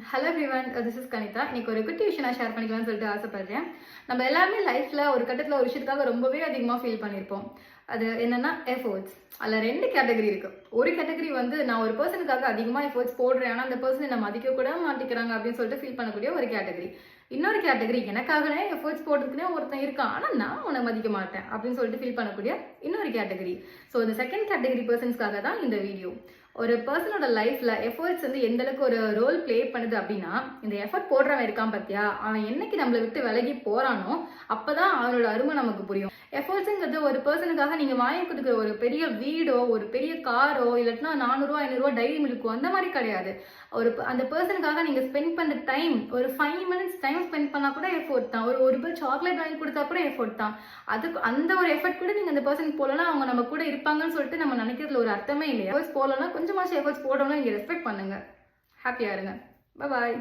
Hello everyone, this is Kanitha. இன்னைக்கு ஒரு குட்டி விஷயம் நான் ஷேர் பண்ணிக்கலாம்னு சொல்லிட்டு ஆசைப்படுறேன். நம்ம எல்லாருமே லைஃப்ல ஒரு கட்டத்தில் ஒரு விஷயத்துக்காக ரொம்பவே அதிகமாக ஃபீல் பண்ணியிருப்போம். அது என்னன்னா எஃபோர்ட்ஸ். அதில் ரெண்டு கேட்டகரி இருக்கு. ஒரு கேட்டகரி வந்து நான் ஒரு பர்சனுக்காக அதிகமாக எஃபோர்ட்ஸ் போடுறேன், ஆனால் அந்த பர்சன் என்னை மதிக்க கூட மாட்டேங்கிறாங்க அப்படின்னு சொல்லிட்டு ஃபீல் பண்ணக்கூடிய ஒரு கேட்டகரி. இன்னொரு கேட்டகரி எனக்காகவே எஃபோர்ட்ஸ் போடுறதுக்குனே ஒருத்தன் இருக்கான், ஆனால் நான் உன்னை மதிக்க மாட்டேன் அப்படின்னு சொல்லிட்டு ஃபீல் பண்ணக்கூடிய இன்னொரு கேட்டகரி. ஸோ இந்த செகண்ட் கேட்டகரி பர்சன்ஸ்க்காக தான் இந்த வீடியோ. ஒரு பர்சனோட லைஃப்ல எஃபர்ட்ஸ் வந்து எந்த அளவுக்கு ஒரு ரோல் பிளே பண்ணுது அப்படின்னா, இந்த எஃபர்ட் போடுறவன் இருக்கான் பார்த்தியா, அவன் என்னைக்கு நம்மளை விட்டு விலகி போறானோ அப்பதான் அவனோட அருமை நமக்கு புரியும். எஃபர்ட்ஸுங்கிறது ஒரு பர்சனுக்காக நீங்க வாங்கி கொடுக்குற ஒரு பெரிய வீடோ, ஒரு பெரிய காரோ, இல்லாட்டினா 400 500 டைரி மில்க்கோ அந்த மாதிரி கிடையாது. அந்த பர்சனுக்காக நீங்க ஸ்பெண்ட் பண்ற டைம், ஒரு 5 மினிட்ஸ் டைம் ஸ்பெண்ட் பண்ணா கூட எஃபோர்ட் தான். ஒரு ரூபாய் சாக்லேட் வாங்கி கொடுத்தா கூட எஃபோர்ட் தான். அதுக்கு அந்த ஒரு எஃபர்ட் கூட நீங்க அந்த பர்சனுக்கு போலனா அவங்க நம்ம கூட இருப்பாங்கன்னு சொல்லிட்டு நம்ம நினைக்கிறதுல ஒரு அர்த்தமே இல்லையா. எஃபர்ட்ஸ் போலனா கொஞ்சமாச்சும் எஃபர்ட்ஸ் போடணும், நீங்க ரெஸ்பெக்ட் பண்ணுங்க. ஹாப்பியா இருங்க. பாய்.